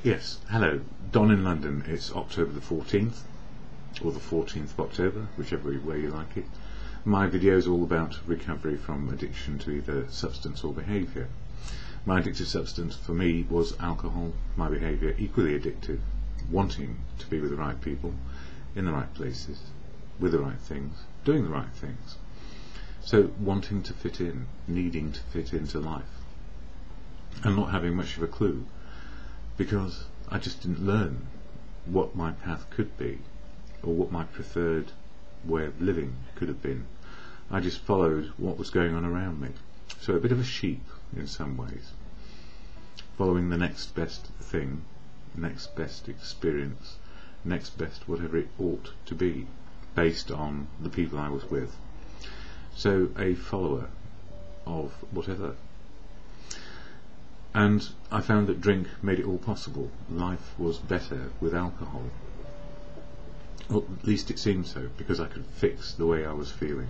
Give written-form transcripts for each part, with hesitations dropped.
Yes, hello. Don in London. It's October the 14th, or the 14th of October, whichever way you like it. My video is all about recovery from addiction to either substance or behaviour. My addictive substance for me was alcohol, my behaviour equally addictive, wanting to be with the right people, in the right places, with the right things, doing the right things. So wanting to fit in, needing to fit into life, and not having much of a clue, because I just didn't learn what my path could be, or what my preferred way of living could have been. I just followed what was going on around me. So a bit of a sheep in some ways, following the next best thing, next best experience, next best whatever it ought to be, based on the people I was with. So a follower of whatever. And I found that drink made it all possible. Life was better with alcohol. Or at least it seemed so, because I could fix the way I was feeling.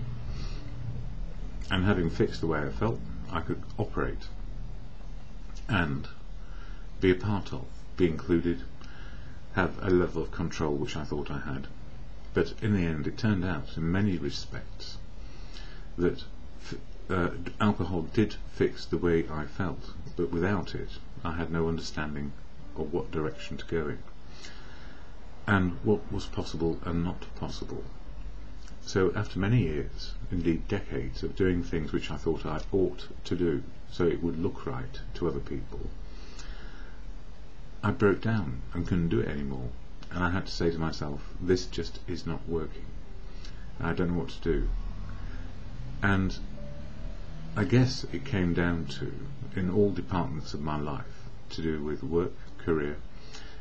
And having fixed the way I felt, I could operate and be a part of, be included, have a level of control which I thought I had. But in the end it turned out, in many respects, that alcohol did fix the way I felt, but without it I had no understanding of what direction to go in, and what was possible and not possible. So after many years, indeed decades, of doing things which I thought I ought to do so it would look right to other people, I broke down and couldn't do it anymore, and I had to say to myself, this just is not working, I don't know what to do. And I guess it came down to, in all departments of my life, to do with work, career,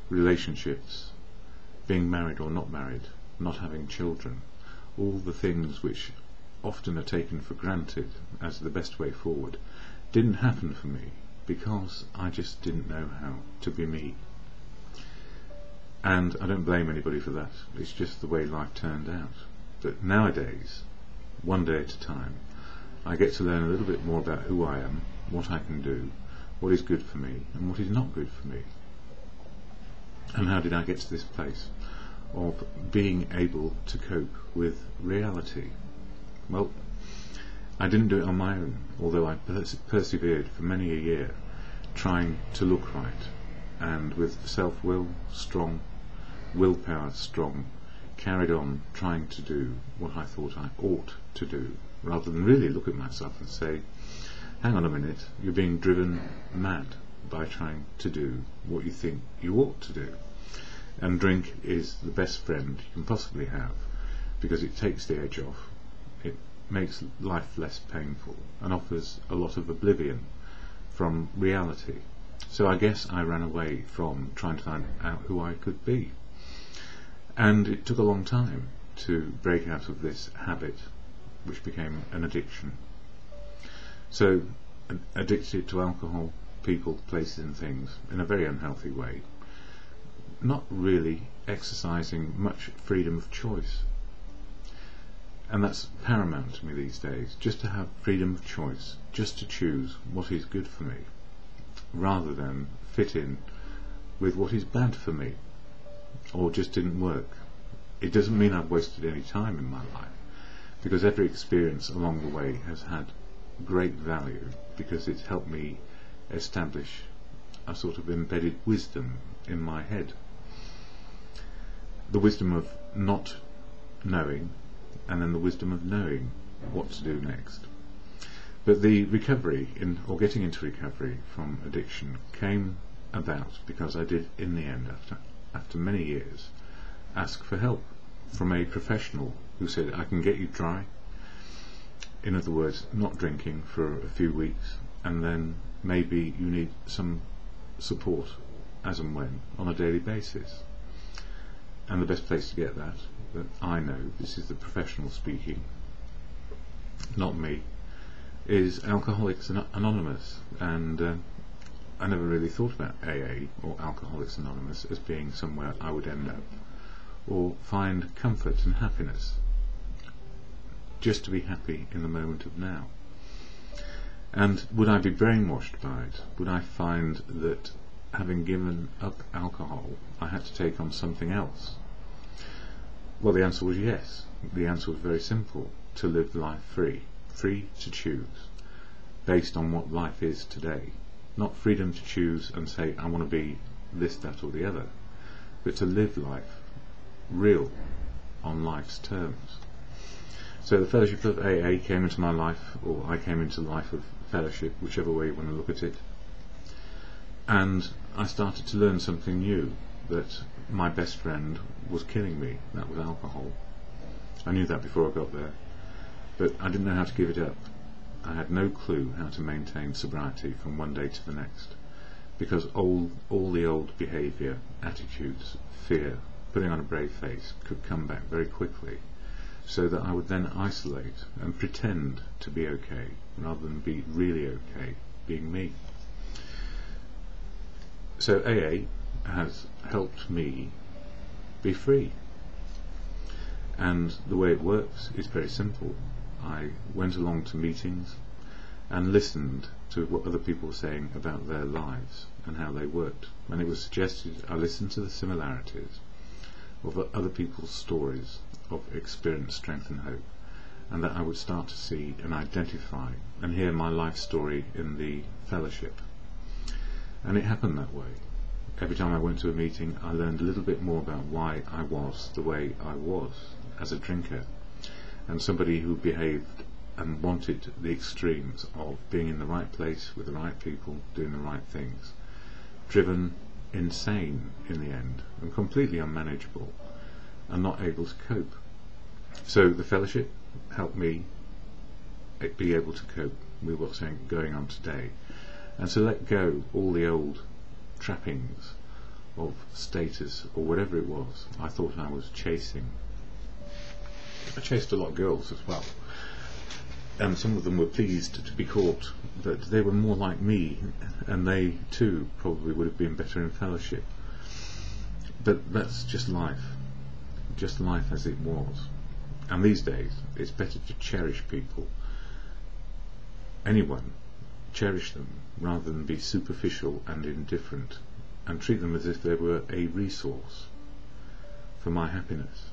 relationships, being married or not married, not having children, all the things which often are taken for granted as the best way forward, didn't happen for me because I just didn't know how to be me. And I don't blame anybody for that, it's just the way life turned out. But nowadays, one day at a time, I get to learn a little bit more about who I am, what I can do, what is good for me and what is not good for me. And how did I get to this place of being able to cope with reality? Well, I didn't do it on my own, although I persevered for many a year trying to look right, and with self-will strong, willpower strong, carried on trying to do what I thought I ought to do, rather than really look at myself and say, hang on a minute, you're being driven mad by trying to do what you think you ought to do. And drink is the best friend you can possibly have, because it takes the edge off, it makes life less painful, and offers a lot of oblivion from reality. So I guess I ran away from trying to find out who I could be. And it took a long time to break out of this habit, which became an addiction. So, addicted to alcohol, people, places and things, in a very unhealthy way, not really exercising much freedom of choice. And that's paramount to me these days, just to have freedom of choice, just to choose what is good for me, rather than fit in with what is bad for me, or just didn't work. It doesn't mean I've wasted any time in my life, because every experience along the way has had great value, because it's helped me establish a sort of embedded wisdom in my head. The wisdom of not knowing, and then the wisdom of knowing what to do next. But the recovery, or getting into recovery from addiction, came about because I did, in the end, after many years, ask for help from a professional who said, I can get you dry. In other words, not drinking for a few weeks, and then maybe you need some support as and when, on a daily basis. And the best place to get that I know, this is the professional speaking, not me, is Alcoholics Anonymous. And I never really thought about AA or Alcoholics Anonymous as being somewhere I would end up, or find comfort and happiness, just to be happy in the moment of now. And would I be brainwashed by it? Would I find that having given up alcohol, I had to take on something else? Well, the answer was yes. The answer was very simple: to live life free to choose, based on what life is today. Not freedom to choose and say, I want to be this, that or the other, but to live life real, on life's terms. So the Fellowship of AA came into my life, or I came into the life of Fellowship, whichever way you want to look at it, and I started to learn something new, that my best friend was killing me. That was alcohol. I knew that before I got there, but I didn't know how to give it up. I had no clue how to maintain sobriety from one day to the next, because all the old behaviour, attitudes, fear, putting on a brave face could come back very quickly, so that I would then isolate and pretend to be okay rather than be really okay, being me. So AA has helped me be free, and the way it works is very simple. I went along to meetings and listened to what other people were saying about their lives and how they worked, and it was suggested I listen to the similarities of other people's stories of experience, strength and hope, and that I would start to see and identify and hear my life story in the Fellowship. And it happened that way. Every time I went to a meeting, I learned a little bit more about why I was the way I was as a drinker, and somebody who behaved and wanted the extremes of being in the right place with the right people, doing the right things, driven insane in the end, and completely unmanageable, and not able to cope. So the Fellowship helped me be able to cope with what's going on today, and to let go all the old trappings of status or whatever it was I thought I was chasing. I chased a lot of girls as well, and some of them were pleased to be caught, but they were more like me, and they too probably would have been better in Fellowship. But that's just life as it was. And these days it's better to cherish people, anyone, cherish them rather than be superficial and indifferent, and treat them as if they were a resource for my happiness.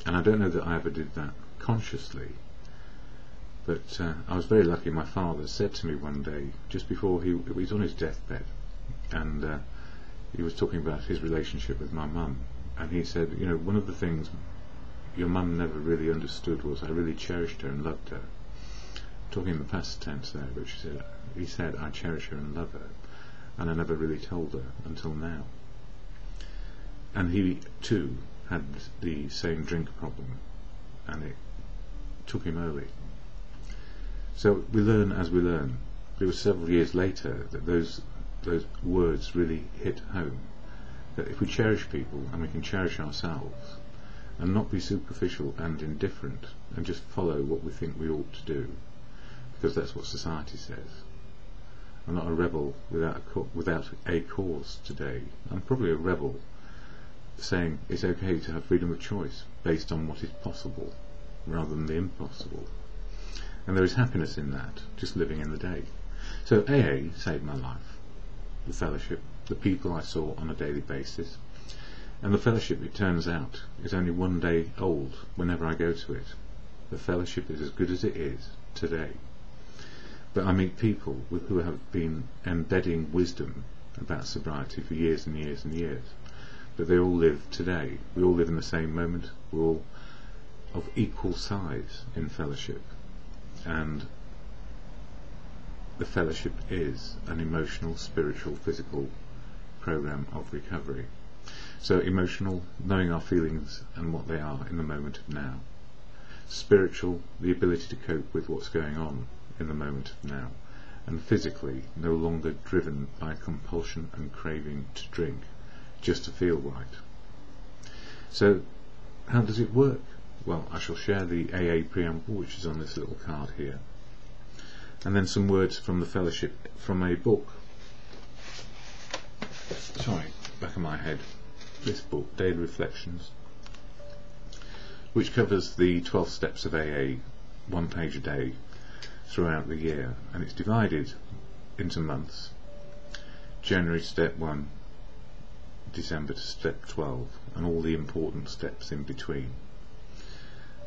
And I don't know that I ever did that consciously, but I was very lucky. My father said to me one day, just before he was on his deathbed, and he was talking about his relationship with my mum, and he said, you know, one of the things your mum never really understood was I really cherished her and loved her. Talking in the past tense there, but he said, I cherish her and love her, and I never really told her until now. And he too had the same drink problem, and it took him early. So we learn as we learn. It was several years later that those words really hit home, that if we cherish people and we can cherish ourselves and not be superficial and indifferent and just follow what we think we ought to do, because that's what society says. I'm not a rebel without a cause today. I'm probably a rebel saying it's okay to have freedom of choice based on what is possible rather than the impossible. And there is happiness in that, just living in the day. So AA saved my life. The Fellowship, the people I saw on a daily basis. And the Fellowship, it turns out, is only one day old whenever I go to it. The Fellowship is as good as it is today. But I meet people who have been embedding wisdom about sobriety for years and years and years. But they all live today. We all live in the same moment. We're all of equal size in Fellowship. And the Fellowship is an emotional, spiritual, physical program of recovery. So emotional, knowing our feelings and what they are in the moment of now. Spiritual, the ability to cope with what's going on in the moment of now. And physically, no longer driven by compulsion and craving to drink just to feel right. So how does it work? Well, I shall share the AA preamble, which is on this little card here, and then some words from the Fellowship from a book. Sorry, back of my head. This book, Daily Reflections, which covers the 12 steps of AA, 1 page a day, throughout the year, and it's divided into months. January step 1, December to step 12, and all the important steps in between.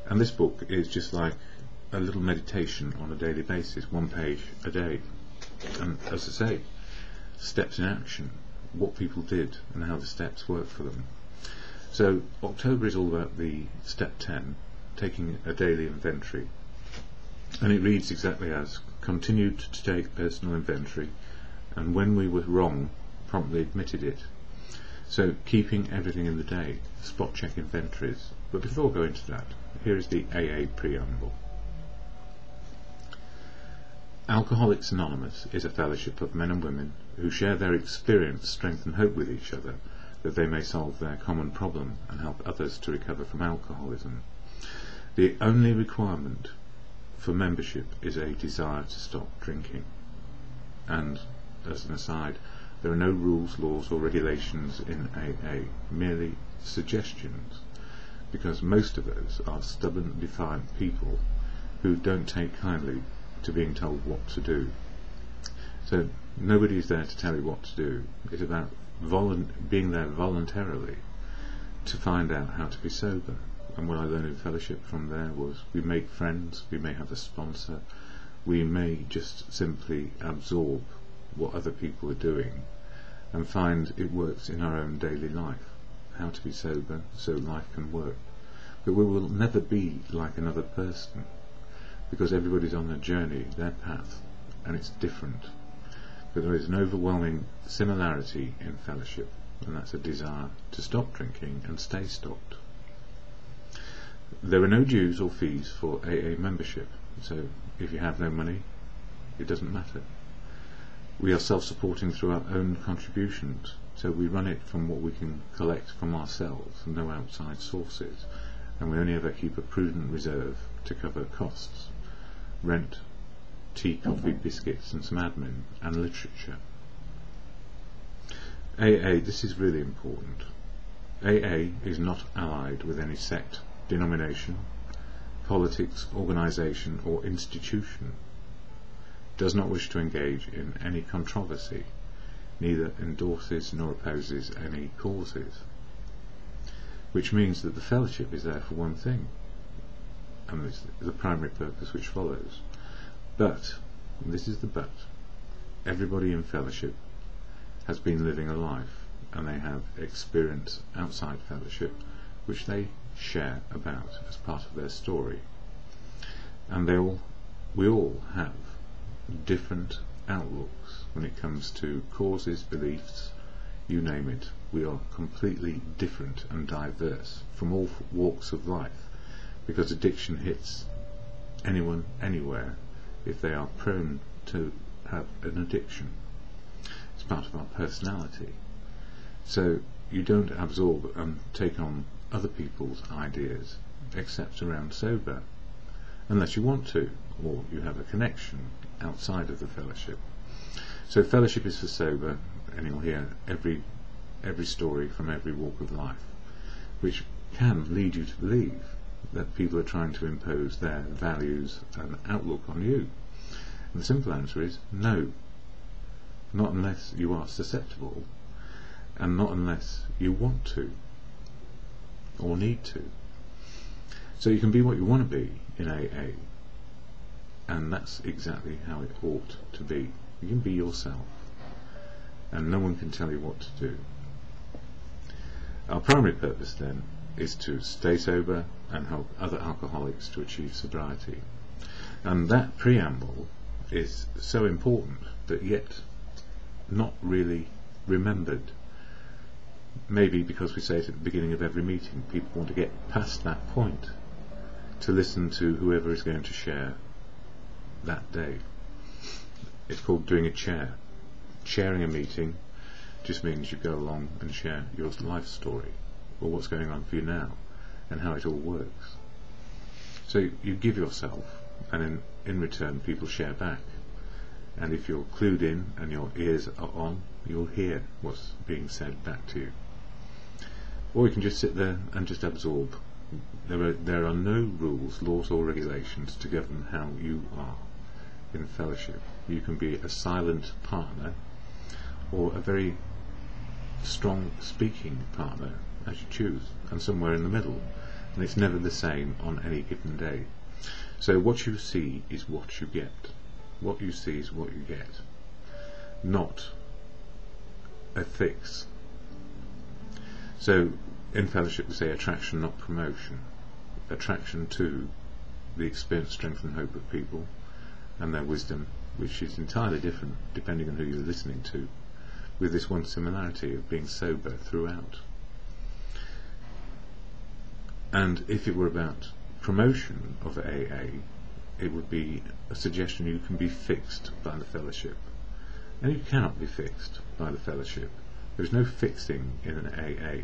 And this book is just like a little meditation on a daily basis, 1 page a day. And as I say, steps in action, what people did and how the steps work for them. So October is all about the step 10, taking a daily inventory. And it reads exactly as: continued to take personal inventory, and when we were wrong, promptly admitted it. So keeping everything in the day, spot check inventories. But before going into that, here is the AA preamble. Alcoholics Anonymous is a fellowship of men and women who share their experience, strength and hope with each other, that they may solve their common problem and help others to recover from alcoholism. The only requirement for membership is a desire to stop drinking. And, as an aside, there are no rules, laws or regulations in AA, merely suggestions, because most of us are stubborn, defiant people who don't take kindly to being told what to do. So nobody is there to tell you what to do. It's about being there voluntarily to find out how to be sober. And what I learned in fellowship from there was we make friends, we may have a sponsor, we may just simply absorb what other people are doing and find it works in our own daily life, how to be sober so life can work. But we will never be like another person, because everybody's on their journey, their path, and it's different. But there is an overwhelming similarity in fellowship, and that's a desire to stop drinking and stay stopped. There are no dues or fees for AA membership, so if you have no money, it doesn't matter. We are self-supporting through our own contributions, so we run it from what we can collect from ourselves and no outside sources, and we only ever keep a prudent reserve to cover costs: rent, tea, coffee, biscuits and some admin and literature. AA, this is really important. AA is not allied with any sect, denomination, politics, organisation or institution, does not wish to engage in any controversy, neither endorses nor opposes any causes, which means that the fellowship is there for one thing, and this is the primary purpose which follows. But, and this is the but, everybody in fellowship has been living a life, and they have experience outside fellowship which they share about as part of their story. And we all have different outlooks when it comes to causes, beliefs, you name it. We are completely different and diverse from all walks of life, because addiction hits anyone, anywhere, if they are prone to have an addiction. It's part of our personality. So you don't absorb and take on other people's ideas except around sober, unless you want to, or you have a connection outside of the fellowship. So fellowship is for sober, and you'll hear every story from every walk of life, which can lead you to believe that people are trying to impose their values and outlook on you. And the simple answer is no, not unless you are susceptible, and not unless you want to or need to. So you can be what you want to be in AA, and that's exactly how it ought to be. You can be yourself, and no one can tell you what to do. Our primary purpose then is to stay sober and help other alcoholics to achieve sobriety. And that preamble is so important, but yet not really remembered. Maybe because we say it at the beginning of every meeting, people want to get past that point to listen to whoever is going to share that day. It's called doing a chair. Sharing a meeting just means you go along and share your life story, or what's going on for you now, and how it all works. So you give yourself, and in return people share back. And if you're clued in and your ears are on, you'll hear what's being said back to you. Or you can just sit there and just absorb. There are no rules, laws or regulations to govern how you are in fellowship. You can be a silent partner, or a very strong speaking partner, as you choose, and somewhere in the middle, and it's never the same on any given day. So what you see is what you get. What you see is what you get, not a fix. So in fellowship we say attraction, not promotion. Attraction to the experience, strength and hope of people and their wisdom, which is entirely different depending on who you're listening to, with this one similarity of being sober throughout. And if it were about promotion of AA, it would be a suggestion you can be fixed by the fellowship. And you cannot be fixed by the fellowship. There's no fixing in an AA.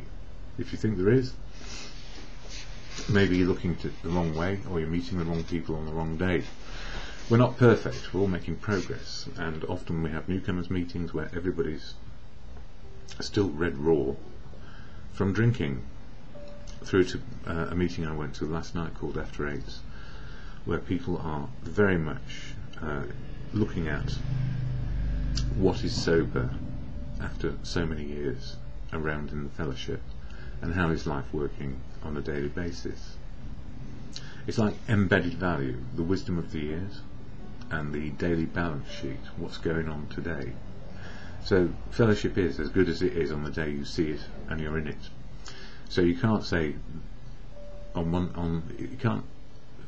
If you think there is, maybe you're looking to the wrong way, or you're meeting the wrong people on the wrong day. We're not perfect, we're all making progress, and often we have newcomers meetings where everybody's still red raw from drinking, through to a meeting I went to last night called After Eights, where people are very much looking at what is sober after so many years around in the fellowship, and how is life working on a daily basis. It's like embedded value, the wisdom of the years, and the daily balance sheet, what's going on today. So fellowship is as good as it is on the day you see it and you're in it. So you can't say you can't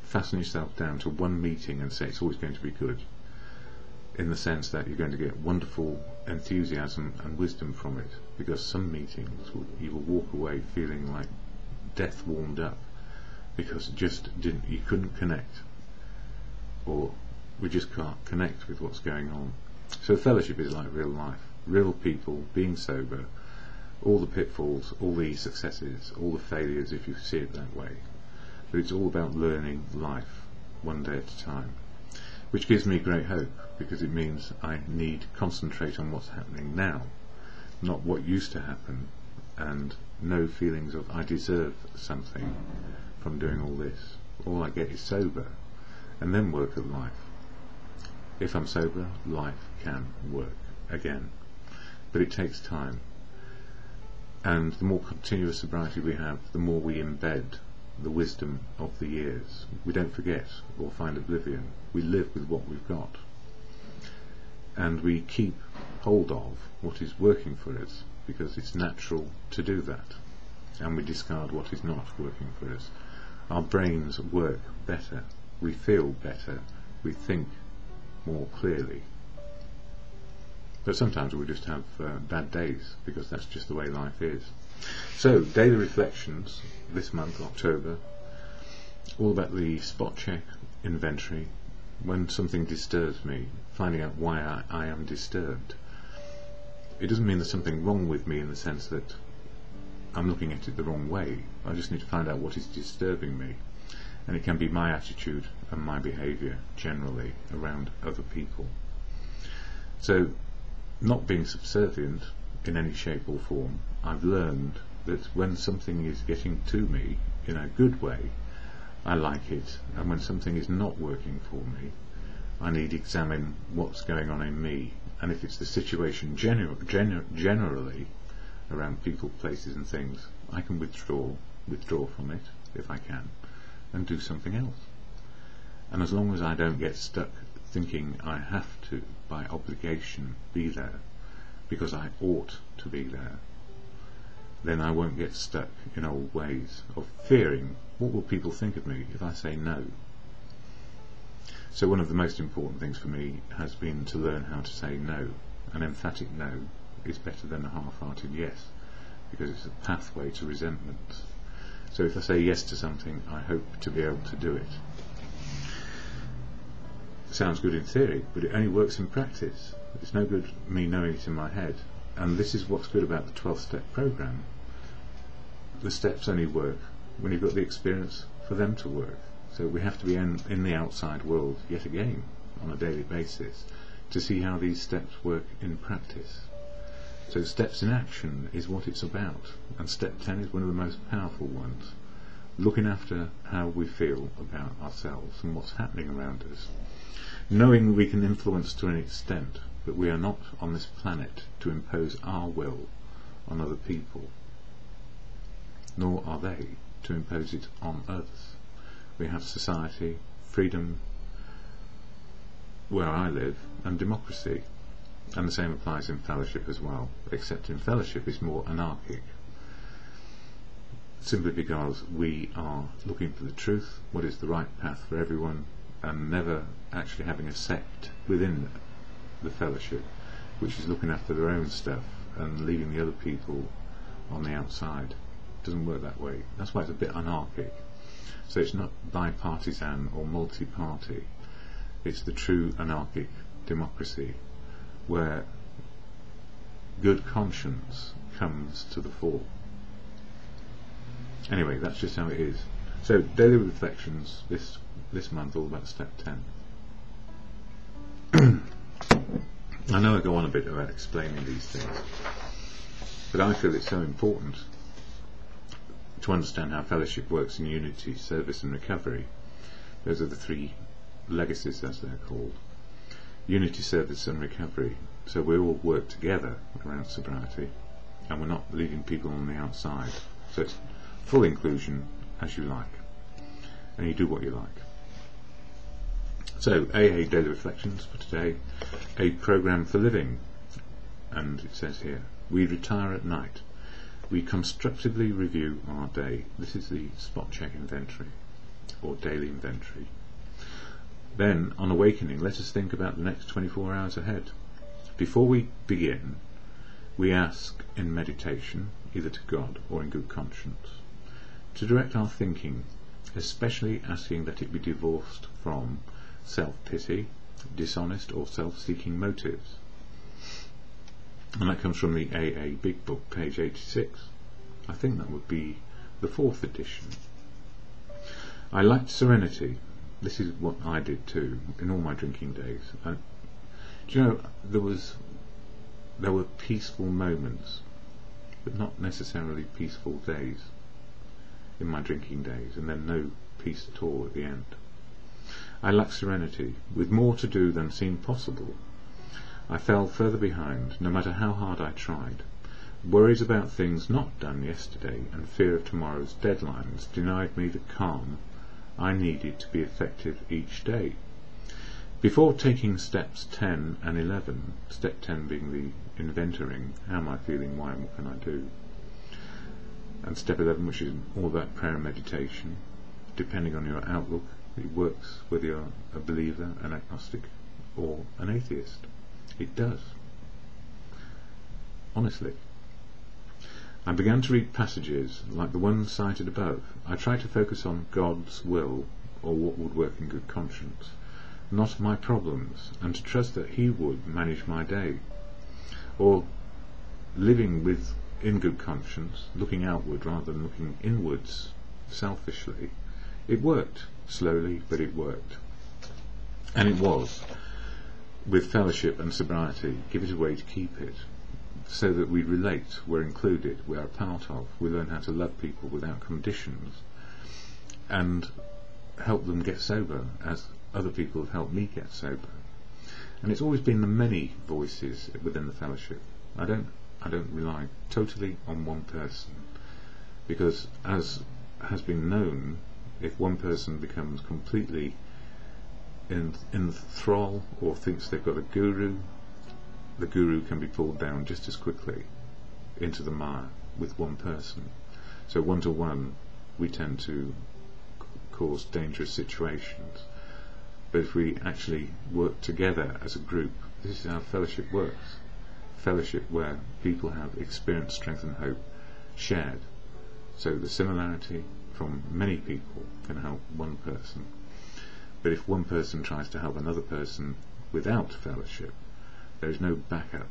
fasten yourself down to one meeting and say it's always going to be good, in the sense that you're going to get wonderful enthusiasm and wisdom from it, because some meetings you will walk away feeling like death warmed up, because you couldn't connect, or we just can't connect with what's going on. So fellowship is like real life, real people being sober, all the pitfalls, all the successes, all the failures if you see it that way, but it's all about learning life one day at a time, which gives me great hope, because it means I need to concentrate on what's happening now, not what used to happen, and no feelings of I deserve something from doing all this. All I get is sober, and then work at life. If I'm sober, life can work again, but it takes time, and the more continuous sobriety we have, the more we embed the wisdom of the years. We don't forget or find oblivion. We live with what we've got, and we keep hold of what is working for us, because it's natural to do that, and we discard what is not working for us. Our brains work better, we feel better, we think more clearly, but sometimes we just have bad days, because that's just the way life is. So daily reflections this month, October, all about the spot check inventory. When something disturbs me, finding out why I am disturbed. It doesn't mean there's something wrong with me in the sense that I'm looking at it the wrong way. I just need to find out what is disturbing me, and it can be my attitude and my behaviour generally around other people. So, not being subservient in any shape or form, I've learned that when something is getting to me in a good way, I like it, and when something is not working for me, I need to examine what's going on in me, and if it's the situation generally around people, places and things, I can withdraw from it if I can, and do something else. And as long as I don't get stuck thinking I have to, by obligation, be there because I ought to be there, then I won't get stuck in old ways of fearing what will people think of me if I say no. So one of the most important things for me has been to learn how to say no. An emphatic no is better than a half-hearted yes, because it's a pathway to resentment. So if I say yes to something, I hope to be able to do it. Sounds good in theory, but it only works in practice. It's no good me knowing it in my head. And this is what's good about the 12-step program. The steps only work when you've got the experience for them to work. So we have to be in the outside world yet again on a daily basis to see how these steps work in practice. So steps in action is what it's about, and step 10 is one of the most powerful ones. Looking after how we feel about ourselves and what's happening around us. Knowing we can influence to an extent, that we are not on this planet to impose our will on other people, nor are they to impose it on others. We have society, freedom where I live, and democracy, and the same applies in fellowship as well, except in fellowship it's more anarchic, simply because we are looking for the truth, what is the right path for everyone, and never actually having a sect within the fellowship which is looking after their own stuff and leaving the other people on the outside. It doesn't work that way. That's why it's a bit anarchic. So it's not bipartisan or multi-party. It's the true anarchic democracy where good conscience comes to the fore. Anyway, that's just how it is. So daily reflections this month, all about step 10. I know I go on a bit about explaining these things, but I feel it's so important to understand how fellowship works in unity, service and recovery. Those are the three legacies, as they're called. Unity, service and recovery. So we all work together around sobriety, and we're not leaving people on the outside. So it's full inclusion as you like, and you do what you like. So AA Daily Reflections for today, a programme for living, and it says here, we retire at night, we constructively review our day. This is the spot check inventory, or daily inventory. Then, on awakening, let us think about the next 24 hours ahead. Before we begin, we ask in meditation, either to God or in good conscience, to direct our thinking, especially asking that it be divorced from self-pity, dishonest or self-seeking motives. And that comes from the AA Big Book, page 86. I think that would be the 4th edition. I liked serenity. This is what I did too in all my drinking days. Do you know, there were peaceful moments, but not necessarily peaceful days in my drinking days, and then no peace at all at the end. I lacked serenity, with more to do than seemed possible. I fell further behind, no matter how hard I tried. Worries about things not done yesterday and fear of tomorrow's deadlines denied me the calm I needed to be effective each day. Before taking steps 10 and 11, step 10 being the inventoring, how am I feeling, why and what can I do? And step 11, which is all about prayer and meditation, depending on your outlook, it works whether you're a believer, an agnostic, or an atheist. It does. Honestly. I began to read passages like the one cited above. I tried to focus on God's will, or what would work in good conscience, not my problems, and to trust that He would manage my day. Or living in good conscience, looking outward rather than looking inwards selfishly. It worked. Slowly, but it worked. And it was, with fellowship and sobriety, give it away to keep it, so that we relate, we're included, we are a part of, we learn how to love people without conditions, and help them get sober, as other people have helped me get sober. And it's always been the many voices within the fellowship. I don't rely totally on one person, because as has been known, if one person becomes completely in thrall or thinks they've got a guru, the guru can be pulled down just as quickly into the mire with one person. So one-to-one, we tend to cause dangerous situations. But if we actually work together as a group, this is how fellowship works. Fellowship where people have experience, strength and hope shared. So the similarity from many people can help one person. But if one person tries to help another person without fellowship, there is no backup.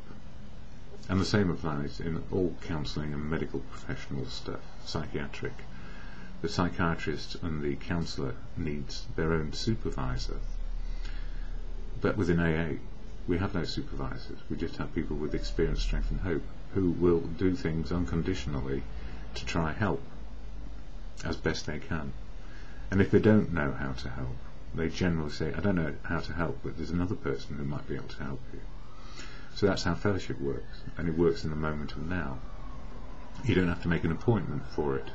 And the same applies in all counselling and medical professional stuff, psychiatric. The psychiatrist and the counsellor needs their own supervisor. But within AA, we have no supervisors. We just have people with experience, strength and hope who will do things unconditionally to try help as best they can. And if they don't know how to help, they generally say, I don't know how to help, but there's another person who might be able to help you. So that's how fellowship works, and it works in the moment of now. You don't have to make an appointment for it.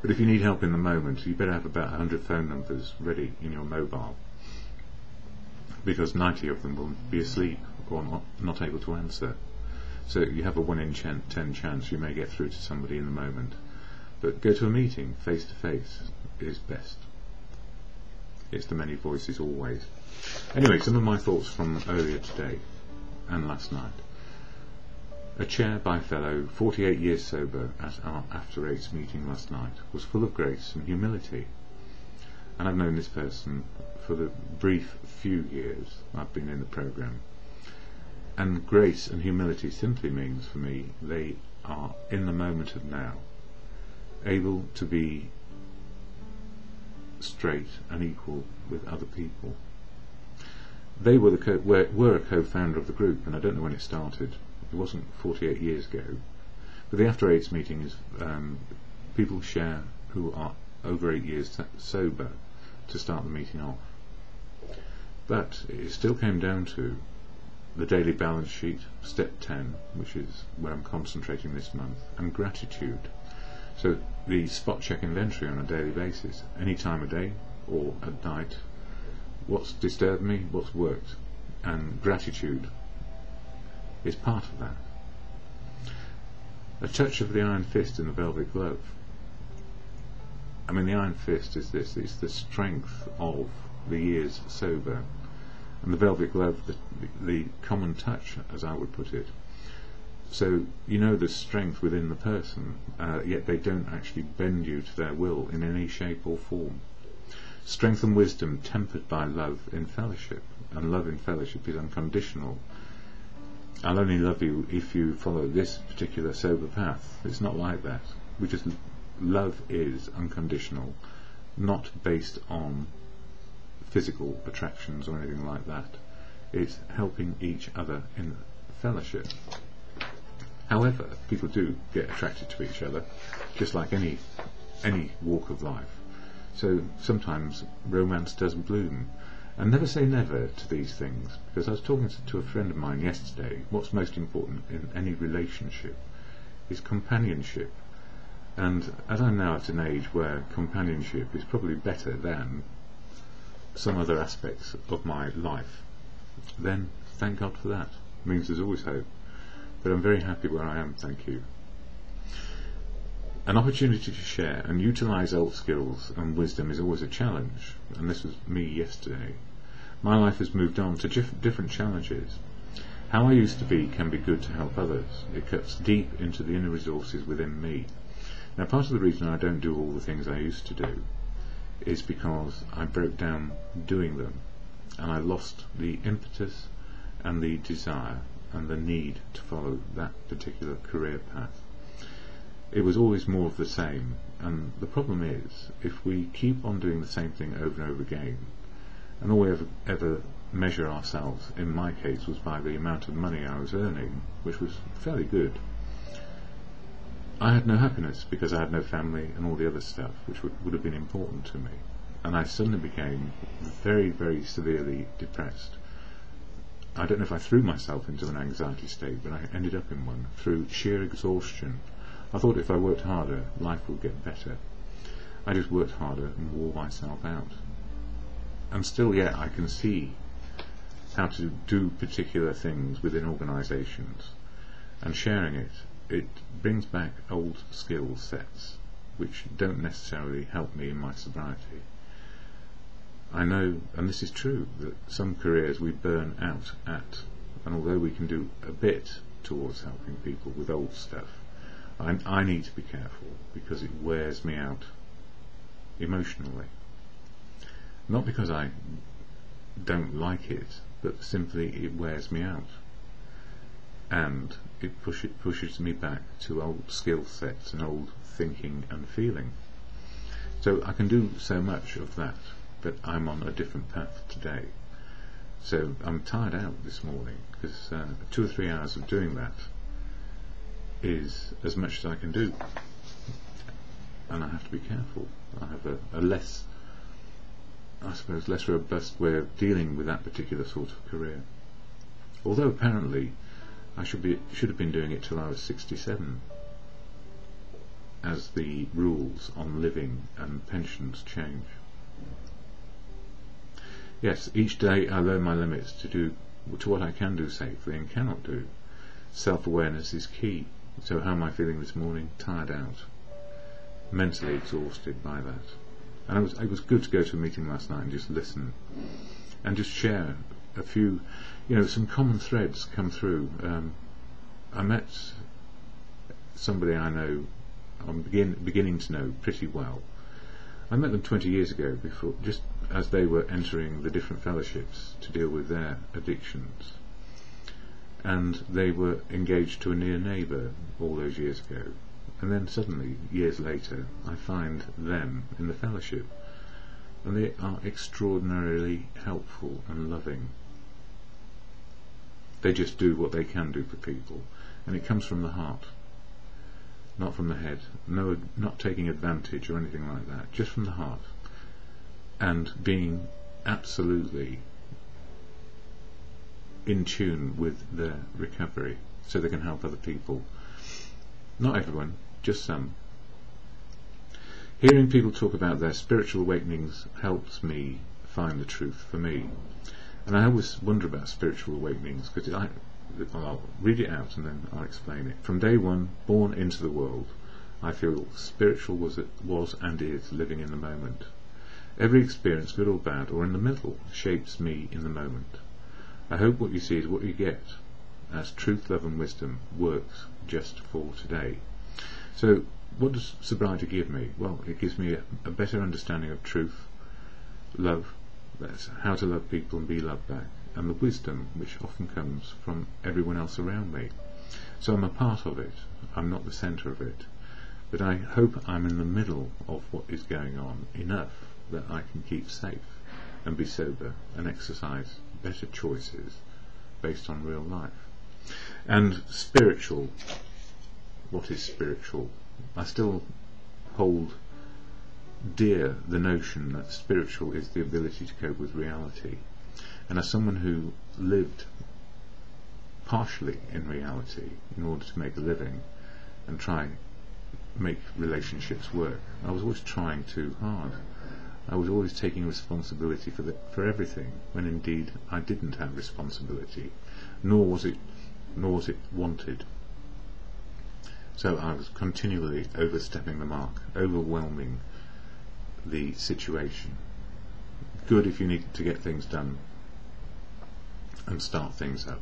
But if you need help in the moment, you better have about 100 phone numbers ready in your mobile, because 90 of them will be asleep or not able to answer. So you have a 1 in 10 chance you may get through to somebody in the moment. But go to a meeting face to face is best. It's the many voices always. Anyway, some of my thoughts from earlier today and last night. A chair by fellow, 48 years sober, at our After Eights meeting last night, was full of grace and humility. And I've known this person for the brief few years I've been in the programme. And grace and humility simply means for me they are in the moment of now, able to be straight and equal with other people. They were a co-founder of the group, and I don't know when it started. It wasn't 48 years ago. But the After Eights meeting is people share who are over 8 years sober to start the meeting off. But it still came down to the daily balance sheet, step 10, which is where I'm concentrating this month, and gratitude. So the spot check inventory on a daily basis, any time of day or at night, what's disturbed me, what's worked, and gratitude is part of that. A touch of the iron fist in the velvet glove. I mean, the iron fist is this, it's the strength of the years sober, and the velvet glove, the common touch, as I would put it. So you know the strength within the person, yet they don't actually bend you to their will in any shape or form. Strength and wisdom tempered by love in fellowship, and love in fellowship is unconditional. I'll only love you if you follow this particular sober path. It's not like that. Love is unconditional, not based on physical attractions or anything like that. It's helping each other in fellowship. However, people do get attracted to each other, just like any walk of life. So sometimes romance does bloom. And never say never to these things, because I was talking to a friend of mine yesterday. What's most important in any relationship is companionship. And as I'm now at an age where companionship is probably better than some other aspects of my life, then thank God for that. It means there's always hope. But I'm very happy where I am, thank you. An opportunity to share and utilise old skills and wisdom is always a challenge, and this was me yesterday. My life has moved on to different challenges. How I used to be can be good to help others. It cuts deep into the inner resources within me. Now, part of the reason I don't do all the things I used to do is because I broke down doing them, and I lost the impetus and the desire and the need to follow that particular career path. It was always more of the same, and the problem is, if we keep on doing the same thing over and over again, and all we ever measure ourselves, in my case, was by the amount of money I was earning, which was fairly good, I had no happiness because I had no family and all the other stuff which would have been important to me, and I suddenly became very, very severely depressed. I don't know if I threw myself into an anxiety state, but I ended up in one through sheer exhaustion. I thought if I worked harder, life would get better. I just worked harder and wore myself out. And still yet I can see how to do particular things within organisations, and sharing it brings back old skill sets which don't necessarily help me in my sobriety. I know, and this is true, that some careers we burn out at, and although we can do a bit towards helping people with old stuff, I need to be careful because it wears me out emotionally. Not because I don't like it, but simply it wears me out, and it pushes me back to old skill sets and old thinking and feeling. So I can do so much of that, but I'm on a different path today. So I'm tired out this morning because 2 or 3 hours of doing that is as much as I can do, and I have to be careful. I have a less, I suppose, less robust way of dealing with that particular sort of career. Although apparently I should have been doing it till I was 67, as the rules on living and pensions change. Yes, each day I learn my limits to what I can do safely and cannot do. Self-awareness is key. So how am I feeling this morning? Tired out, mentally exhausted by that. And it was good to go to a meeting last night and just listen and just share a few, some common threads come through. I met somebody I know, I'm beginning to know pretty well. I met them 20 years ago, before, just as they were entering the different fellowships to deal with their addictions. And they were engaged to a near neighbour all those years ago. And then suddenly, years later, I find them in the fellowship. And they are extraordinarily helpful and loving. They just do what they can do for people. And it comes from the heart, not from the head. No, not taking advantage or anything like that. Just from the heart. And being absolutely in tune with their recovery, so they can help other people. Not everyone, just some. Hearing people talk about their spiritual awakenings helps me find the truth for me. And I always wonder about spiritual awakenings, because I'll read it out and then I'll explain it. From day one, born into the world, I feel spiritual was and is living in the moment. Every experience, good or bad, or in the middle, shapes me in the moment. I hope what you see is what you get, as truth, love and wisdom works just for today. So what does sobriety give me? Well, it gives me a better understanding of truth, love, that's how to love people and be loved back, and the wisdom which often comes from everyone else around me. So I'm a part of it, I'm not the centre of it, but I hope I'm in the middle of what is going on enough that I can keep safe and be sober and exercise better choices based on real life. And spiritual, what is spiritual? I still hold dear the notion that spiritual is the ability to cope with reality. And as someone who lived partially in reality in order to make a living and try make relationships work, I was always trying too hard. I was always taking responsibility for everything, when indeed I didn't have responsibility, nor was it wanted. So I was continually overstepping the mark, overwhelming the situation. Good if you need to get things done and start things up.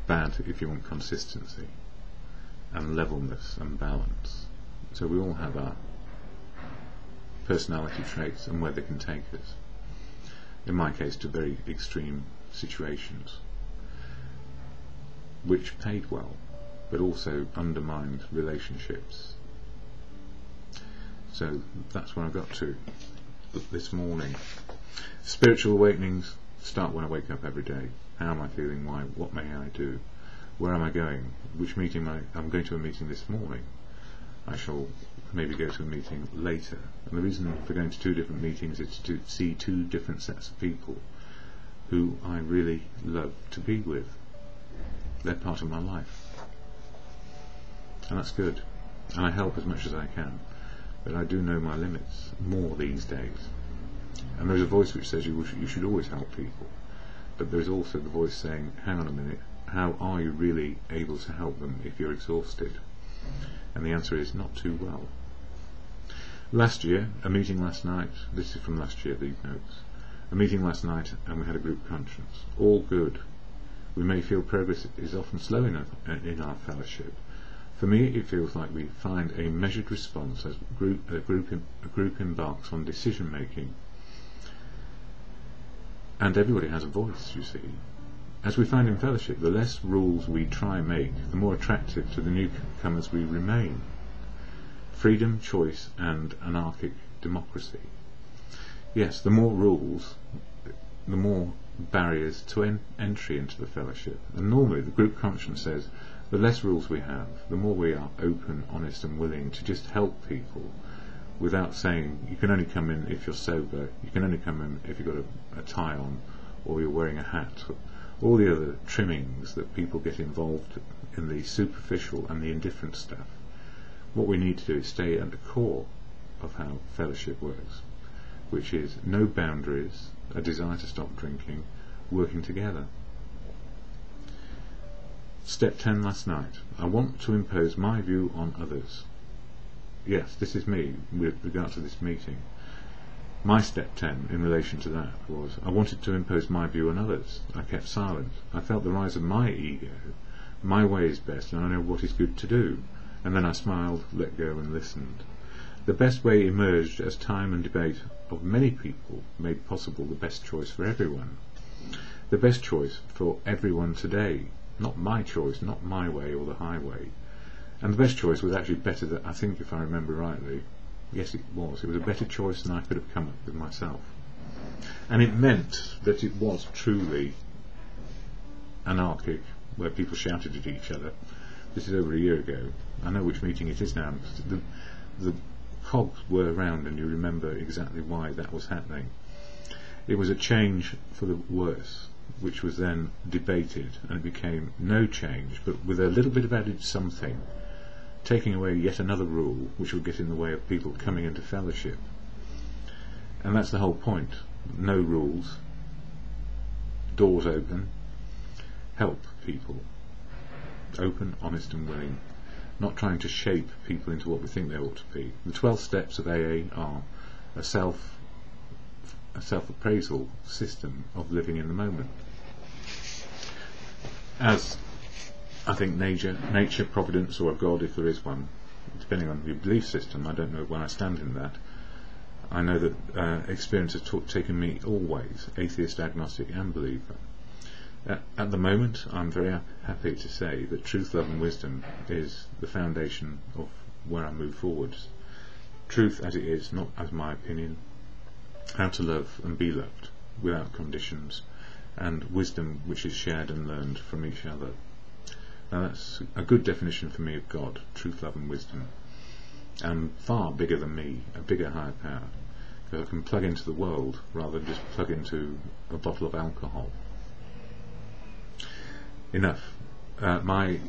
Bad if you want consistency and levelness and balance. So we all have our personality traits and where they can take us. In my case, to very extreme situations, which paid well, but also undermined relationships. So that's where I got to this morning. Spiritual awakenings start when I wake up every day. How am I feeling? Why? What may I do? Where am I going? Which meeting I'm going to a meeting this morning. I shall maybe go to a meeting later. And the reason for going to two different meetings is to see two different sets of people who I really love to be with. They're part of my life. And that's good. And I help as much as I can. But I do know my limits more these days. And there's a voice which says you should always help people. But there's also the voice saying, hang on a minute, how are you really able to help them if you're exhausted? And the answer is not too well. Last year, a meeting last night, this is from last year, these notes, a meeting last night and we had a group conscience. All good. We may feel progress is often slow in our fellowship. For me, it feels like we find a measured response as a group embarks on decision making. And everybody has a voice, you see. As we find in fellowship, the less rules we try and make, the more attractive to the newcomers we remain. Freedom, choice, and anarchic democracy. Yes, the more rules, the more barriers to entry into the fellowship. And normally the group conscience says, the less rules we have, the more we are open, honest and willing to just help people without saying, you can only come in if you're sober, you can only come in if you've got a tie on, or you're wearing a hat, all the other trimmings that people get involved in, the superficial and the indifferent stuff. What we need to do is stay at the core of how fellowship works, which is no boundaries, a desire to stop drinking, working together. Step 10 last night. I want to impose my view on others. Yes, this is me with regard to this meeting. My step 10 in relation to that was I wanted to impose my view on others. I kept silent. I felt the rise of my ego. My way is best and I know what is good to do. And then I smiled, let go and listened. The best way emerged as time and debate of many people made possible the best choice for everyone. The best choice for everyone today. Not my choice, not my way or the highway. And the best choice was actually better than, I think if I remember rightly, yes it was a better choice than I could have come up with myself. And it meant that it was truly anarchic, where people shouted at each other. This is over a year ago. I know which meeting it is now. The cogs were around and you remember exactly why that was happening. It was a change for the worse, which was then debated, and it became no change, but with a little bit of added something, taking away yet another rule which would get in the way of people coming into fellowship. And that's the whole point. No rules, doors open, help people, open, honest and willing, not trying to shape people into what we think they ought to be. The 12 steps of AA are a self-appraisal system of living in the moment. As I think nature, providence, or a God, if there is one, depending on your belief system, I don't know where I stand in that. I know that experience has taken me always, atheist, agnostic and believer. At the moment, I'm very happy to say that truth, love and wisdom is the foundation of where I move forwards. Truth as it is, not as my opinion, how to love and be loved without conditions, and wisdom which is shared and learned from each other. Now that's a good definition for me of God, truth, love and wisdom, and far bigger than me, a bigger higher power, because I can plug into the world rather than just plug into a bottle of alcohol. Enough. My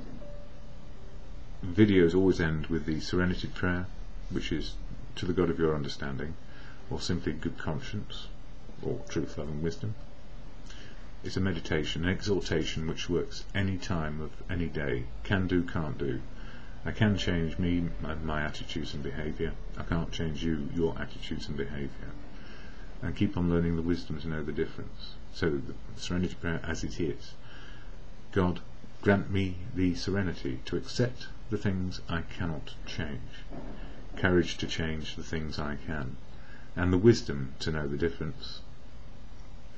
videos always end with the serenity prayer, which is to the God of your understanding, or simply good conscience, or truth, love and wisdom. It's a meditation, an exhortation which works any time of any day. Can do, can't do. I can change me and my attitudes and behaviour. I can't change you, your attitudes and behaviour. And keep on learning the wisdom to know the difference. So the serenity prayer as it is. God, grant me the serenity to accept the things I cannot change, courage to change the things I can, and the wisdom to know the difference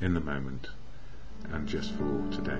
in the moment and just for today.